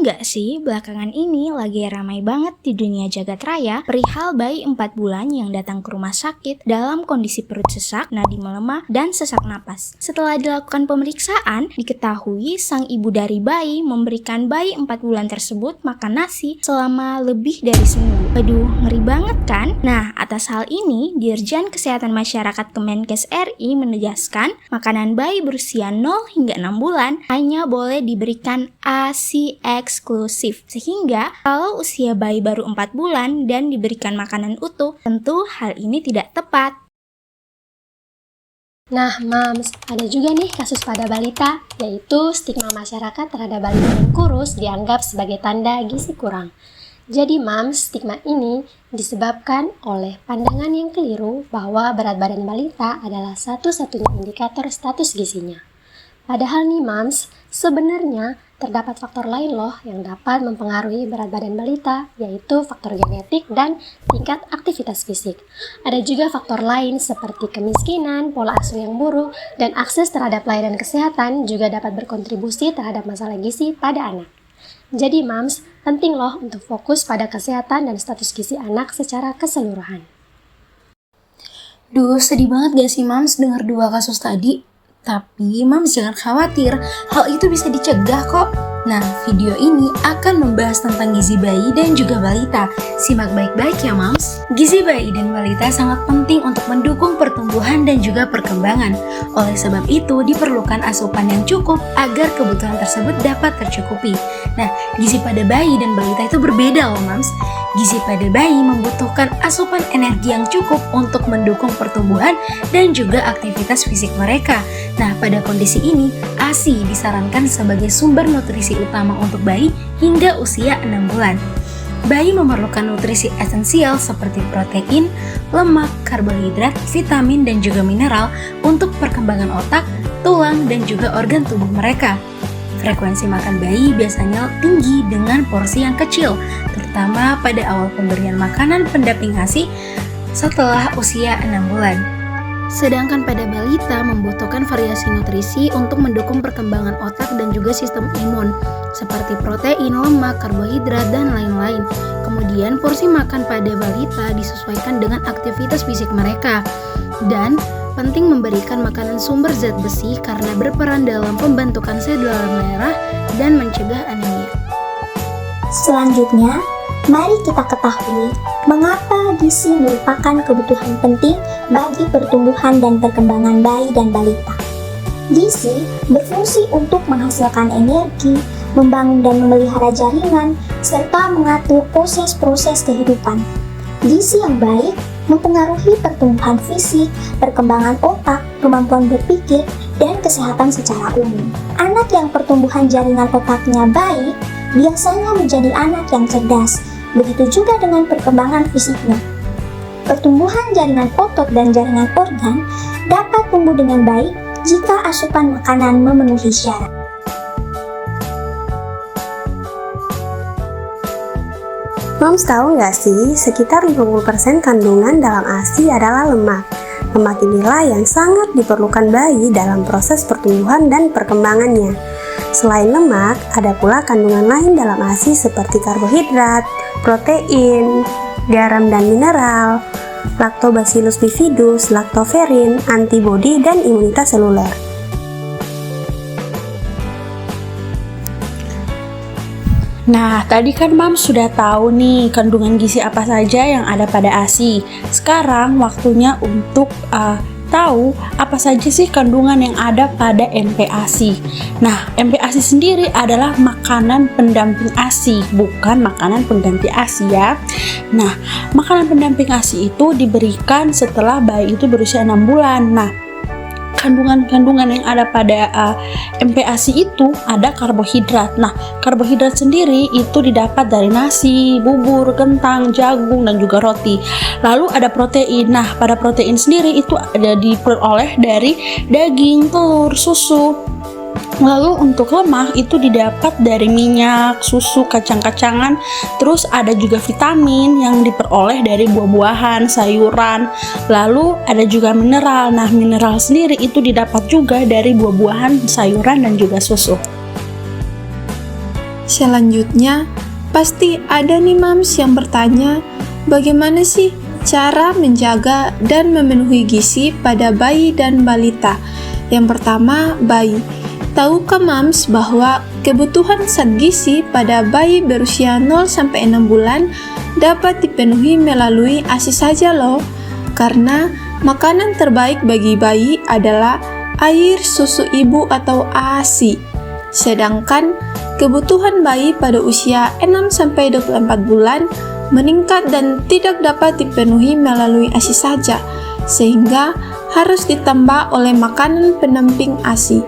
nggak sih, belakangan ini lagi ramai banget di dunia jagat raya perihal bayi 4 bulan yang datang ke rumah sakit dalam kondisi perut sesak, nadi melemah, dan sesak napas. Setelah dilakukan pemeriksaan, diketahui sang ibu dari bayi memberikan bayi 4 bulan tersebut makan nasi selama lebih dari seminggu. Aduh, ngeri banget kan? Nah, atas hal ini, Dirjen Kesehatan Masyarakat Kemenkes RI menegaskan makanan bayi berusia 0 hingga 6 bulan hanya boleh diberikan ASI eksklusif, sehingga kalau usia bayi baru 4 bulan dan diberikan makanan utuh, tentu hal ini tidak tepat. Nah, Mams, ada juga nih kasus pada balita, yaitu stigma masyarakat terhadap balita yang kurus dianggap sebagai tanda gizi kurang. Jadi, Mams, stigma ini disebabkan oleh pandangan yang keliru bahwa berat badan balita adalah satu-satunya indikator status gizinya. Padahal nih, Mams, sebenarnya terdapat faktor lain loh yang dapat mempengaruhi berat badan balita, yaitu faktor genetik dan tingkat aktivitas fisik. Ada juga faktor lain seperti kemiskinan, pola asuh yang buruk, dan akses terhadap layanan kesehatan juga dapat berkontribusi terhadap masalah gizi pada anak. Jadi, Mams, penting loh untuk fokus pada kesehatan dan status gizi anak secara keseluruhan. Duh, sedih banget gak sih Mams dengar 2 kasus tadi? Tapi Mams jangan khawatir, hal itu bisa dicegah kok. Nah, video ini akan membahas tentang gizi bayi dan juga balita. Simak baik-baik ya Mams. Gizi bayi dan balita sangat penting untuk mendukung pertumbuhan dan juga perkembangan. Oleh sebab itu, diperlukan asupan yang cukup agar kebutuhan tersebut dapat tercukupi. Nah, gizi pada bayi dan balita itu berbeda loh Mams. Gizi pada bayi membutuhkan asupan energi yang cukup untuk mendukung pertumbuhan dan juga aktivitas fisik mereka. Nah, pada kondisi ini, ASI disarankan sebagai sumber nutrisi utama untuk bayi hingga usia 6 bulan. Bayi memerlukan nutrisi esensial seperti protein, lemak, karbohidrat, vitamin, dan juga mineral untuk perkembangan otak, tulang, dan juga organ tubuh mereka. Frekuensi makan bayi biasanya tinggi dengan porsi yang kecil, terutama pada awal pemberian makanan pendamping ASI setelah usia 6 bulan. Sedangkan pada balita membutuhkan variasi nutrisi untuk mendukung perkembangan otak dan juga sistem imun, seperti protein, lemak, karbohidrat, dan lain-lain. Kemudian porsi makan pada balita disesuaikan dengan aktivitas fisik mereka. Dan penting memberikan makanan sumber zat besi karena berperan dalam pembentukan sel darah merah dan mencegah anemia. Selanjutnya, mari kita ketahui mengapa gizi merupakan kebutuhan penting bagi pertumbuhan dan perkembangan bayi dan balita. Gizi berfungsi untuk menghasilkan energi, membangun dan memelihara jaringan, serta mengatur proses-proses kehidupan. Gizi yang baik mempengaruhi pertumbuhan fisik, perkembangan otak, kemampuan berpikir, dan kesehatan secara umum. Anak yang pertumbuhan jaringan otaknya baik biasanya menjadi anak yang cerdas. Begitu juga dengan perkembangan fisiknya. Pertumbuhan jaringan otot dan jaringan organ dapat tumbuh dengan baik jika asupan makanan memenuhi syarat. Mams tahu nggak sih, sekitar 50% kandungan dalam ASI adalah lemak. Lemak inilah yang sangat diperlukan bayi dalam proses pertumbuhan dan perkembangannya. Selain lemak, ada pula kandungan lain dalam ASI seperti karbohidrat, protein, garam dan mineral, Lactobacillus bifidus, laktoferin, antibodi, dan imunitas seluler. Nah, tadi kan Mams sudah tahu nih kandungan gizi apa saja yang ada pada ASI. Sekarang waktunya untuk tahu apa saja sih kandungan yang ada pada MPASI. Nah, MPASI sendiri adalah makanan pendamping ASI, bukan makanan pengganti ASI ya. Nah, makanan pendamping ASI itu diberikan setelah bayi itu berusia 6 bulan. Nah, kandungan-kandungan yang ada pada MPASI itu ada karbohidrat. Nah, karbohidrat sendiri itu didapat dari nasi, bubur, kentang, jagung, dan juga roti. Lalu ada protein. Nah, pada protein sendiri itu ada diperoleh dari daging, telur, susu. Lalu untuk lemak itu didapat dari minyak, susu, kacang-kacangan. Terus ada juga vitamin yang diperoleh dari buah-buahan, sayuran. Lalu ada juga mineral. Nah, mineral sendiri itu didapat juga dari buah-buahan, sayuran, dan juga susu. Selanjutnya, pasti ada nih mams yang bertanya, bagaimana sih cara menjaga dan memenuhi gizi pada bayi dan balita? Yang pertama, bayi. Tahukah mams bahwa kebutuhan zat gizi pada bayi berusia 0-6 bulan dapat dipenuhi melalui ASI saja loh? Karena makanan terbaik bagi bayi adalah air susu ibu atau ASI. Sedangkan kebutuhan bayi pada usia 6-24 bulan meningkat dan tidak dapat dipenuhi melalui ASI saja, sehingga harus ditambah oleh makanan pendamping ASI.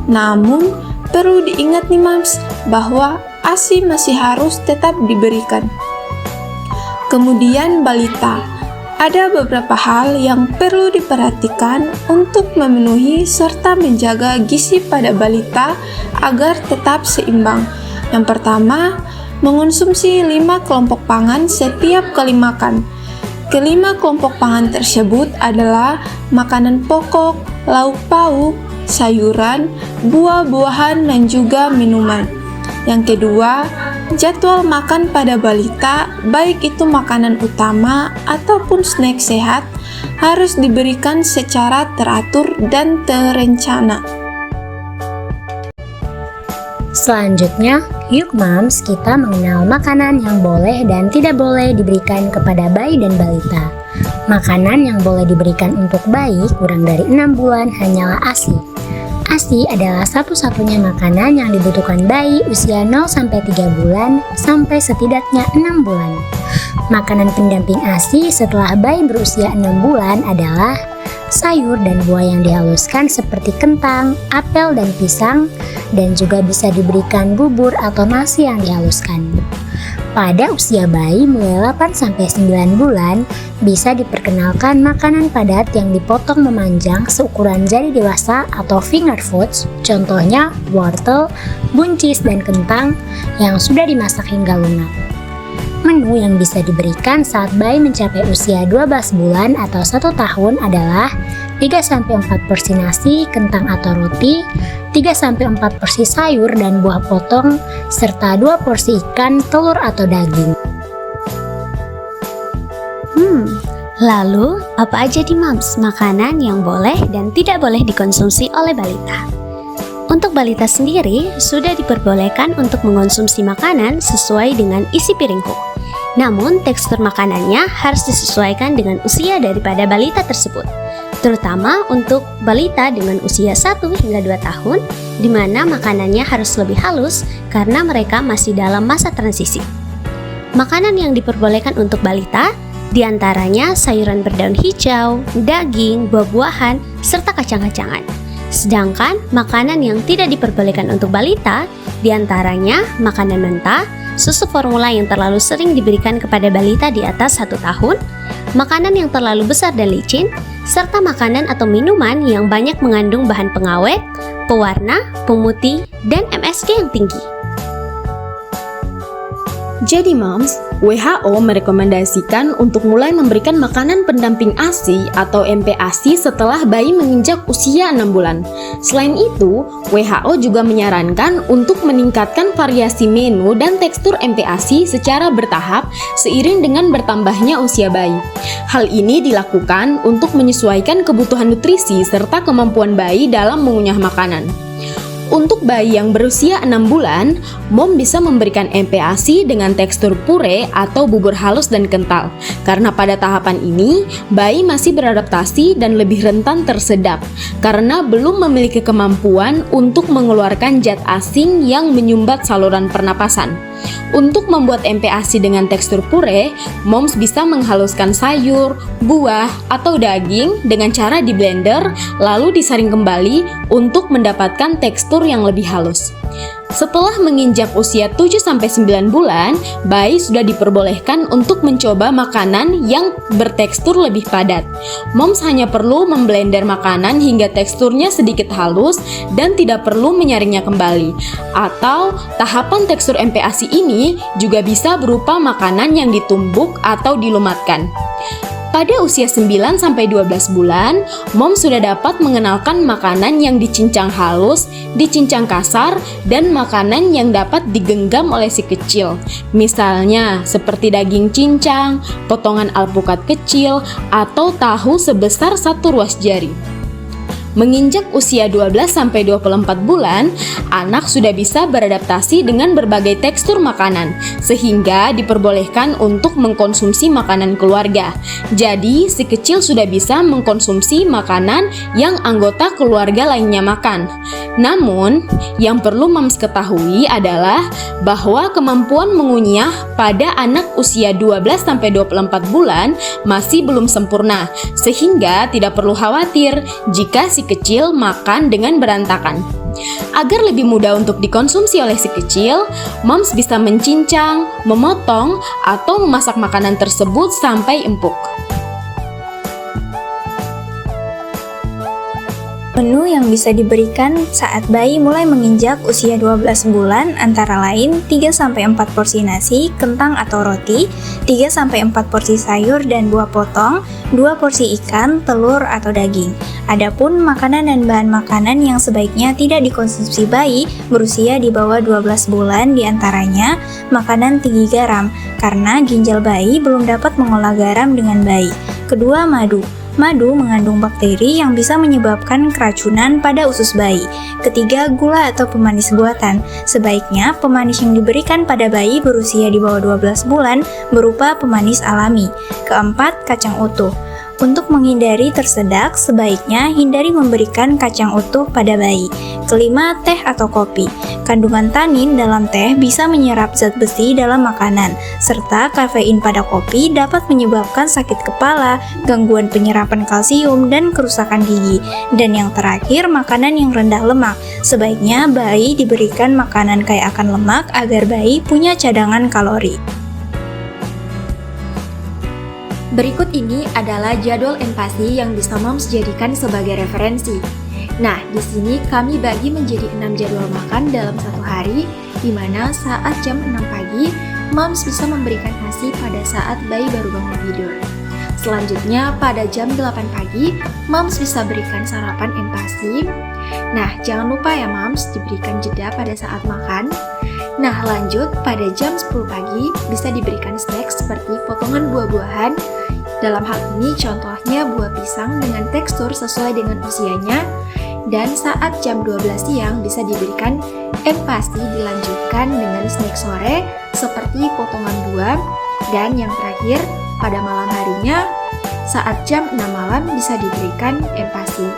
Namun, perlu diingat nih mams, bahwa ASI masih harus tetap diberikan. Kemudian balita. Ada beberapa hal yang perlu diperhatikan untuk memenuhi serta menjaga gizi pada balita agar tetap seimbang. Yang pertama, mengonsumsi 5 kelompok pangan setiap kali makan. Kelima kelompok pangan tersebut adalah makanan pokok, lauk pauk, sayuran, buah-buahan, dan juga minuman. Yang kedua, jadwal makan pada balita, baik itu makanan utama ataupun snack sehat, harus diberikan secara teratur dan terencana. Selanjutnya, yuk mams kita mengenal makanan yang boleh dan tidak boleh diberikan kepada bayi dan balita. Makanan yang boleh diberikan untuk bayi kurang dari 6 bulan hanyalah ASI. ASI adalah satu-satunya makanan yang dibutuhkan bayi usia 0-3 bulan sampai setidaknya 6 bulan. Makanan pendamping ASI setelah bayi berusia 6 bulan adalah sayur dan buah yang dihaluskan seperti kentang, apel, dan pisang, dan juga bisa diberikan bubur atau nasi yang dihaluskan. Pada usia bayi mulai 8-9 bulan, bisa diperkenalkan makanan padat yang dipotong memanjang seukuran jari dewasa atau finger foods, contohnya wortel, buncis, dan kentang yang sudah dimasak hingga lunak. Menu yang bisa diberikan saat bayi mencapai usia 12 bulan atau 1 tahun adalah 3-4 porsi nasi, kentang atau roti, 3-4 porsi sayur dan buah potong, serta 2 porsi ikan, telur atau daging. Lalu apa aja nih mams makanan yang boleh dan tidak boleh dikonsumsi oleh balita? Untuk balita sendiri, sudah diperbolehkan untuk mengonsumsi makanan sesuai dengan isi piringku. Namun, tekstur makanannya harus disesuaikan dengan usia daripada balita tersebut. Terutama untuk balita dengan usia 1 hingga 2 tahun, di mana makanannya harus lebih halus karena mereka masih dalam masa transisi. Makanan yang diperbolehkan untuk balita, diantaranya sayuran berdaun hijau, daging, buah-buahan, serta kacang-kacangan. Sedangkan makanan yang tidak diperbolehkan untuk balita, diantaranya makanan mentah, susu formula yang terlalu sering diberikan kepada balita di atas 1 tahun, makanan yang terlalu besar dan licin, serta makanan atau minuman yang banyak mengandung bahan pengawet, pewarna, pemutih, dan MSG yang tinggi. Jadi moms, WHO merekomendasikan untuk mulai memberikan makanan pendamping ASI atau MPASI setelah bayi menginjak usia 6 bulan. Selain itu, WHO juga menyarankan untuk meningkatkan variasi menu dan tekstur MPASI secara bertahap seiring dengan bertambahnya usia bayi. Hal ini dilakukan untuk menyesuaikan kebutuhan nutrisi serta kemampuan bayi dalam mengunyah makanan. Untuk bayi yang berusia 6 bulan, mom bisa memberikan MPASI dengan tekstur pure atau bubur halus dan kental. Karena pada tahapan ini, bayi masih beradaptasi dan lebih rentan tersedak karena belum memiliki kemampuan untuk mengeluarkan zat asing yang menyumbat saluran pernapasan. Untuk membuat MPASI dengan tekstur pure, moms bisa menghaluskan sayur, buah, atau daging dengan cara di blender lalu disaring kembali untuk mendapatkan tekstur yang lebih halus. Setelah menginjak usia 7-9 bulan, bayi sudah diperbolehkan untuk mencoba makanan yang bertekstur lebih padat. Moms hanya perlu memblender makanan hingga teksturnya sedikit halus dan tidak perlu menyaringnya kembali. Atau tahapan tekstur MPASI ini juga bisa berupa makanan yang ditumbuk atau dilumatkan. Pada usia 9-12 bulan, mom sudah dapat mengenalkan makanan yang dicincang halus, dicincang kasar, dan makanan yang dapat digenggam oleh si kecil. Misalnya, seperti daging cincang, potongan alpukat kecil, atau tahu sebesar 1 ruas jari. Menginjak usia 12-24 bulan, anak sudah bisa beradaptasi dengan berbagai tekstur makanan, sehingga diperbolehkan untuk mengkonsumsi makanan keluarga. Jadi, si kecil sudah bisa mengkonsumsi makanan yang anggota keluarga lainnya makan. Namun, yang perlu moms ketahui adalah bahwa kemampuan mengunyah pada anak usia 12-24 bulan masih belum sempurna, sehingga tidak perlu khawatir jika si kecil makan dengan berantakan. Agar lebih mudah untuk dikonsumsi oleh si kecil, moms bisa mencincang, memotong, atau memasak makanan tersebut sampai empuk. Menu yang bisa diberikan saat bayi mulai menginjak usia 12 bulan antara lain 3-4 porsi nasi, kentang atau roti, 3-4 porsi sayur dan buah potong, 2 porsi ikan, telur atau daging. Adapun makanan dan bahan makanan yang sebaiknya tidak dikonsumsi bayi berusia di bawah 12 bulan diantaranya makanan tinggi garam karena ginjal bayi belum dapat mengolah garam dengan baik. Kedua, madu. Madu mengandung bakteri yang bisa menyebabkan keracunan pada usus bayi. Ketiga, gula atau pemanis buatan. Sebaiknya pemanis yang diberikan pada bayi berusia di bawah 12 bulan berupa pemanis alami. Keempat, kacang utuh. Untuk menghindari tersedak, sebaiknya hindari memberikan kacang utuh pada bayi. Kelima, teh atau kopi. Kandungan tanin dalam teh bisa menyerap zat besi dalam makanan, serta kafein pada kopi dapat menyebabkan sakit kepala, gangguan penyerapan kalsium, dan kerusakan gigi. Dan yang terakhir, makanan yang rendah lemak. Sebaiknya bayi diberikan makanan kaya akan lemak agar bayi punya cadangan kalori. Berikut ini adalah jadwal MPASI yang bisa moms jadikan sebagai referensi. Nah, di sini kami bagi menjadi 6 jadwal makan dalam satu hari, di mana saat jam 6 pagi, moms bisa memberikan ASI pada saat bayi baru bangun tidur. Selanjutnya, pada jam 8 pagi, moms bisa berikan sarapan MPASI. Nah, jangan lupa ya moms, diberikan jeda pada saat makan. Nah, lanjut, pada jam 10 pagi, bisa diberikan snack seperti potongan buah-buahan. Dalam hal ini, contohnya buah pisang dengan tekstur sesuai dengan usianya. Dan saat jam 12 siang, bisa diberikan MPASI dilanjutkan dengan snack sore seperti potongan buah. Dan yang terakhir, pada malam harinya, saat jam 6 malam bisa diberikan MPASI.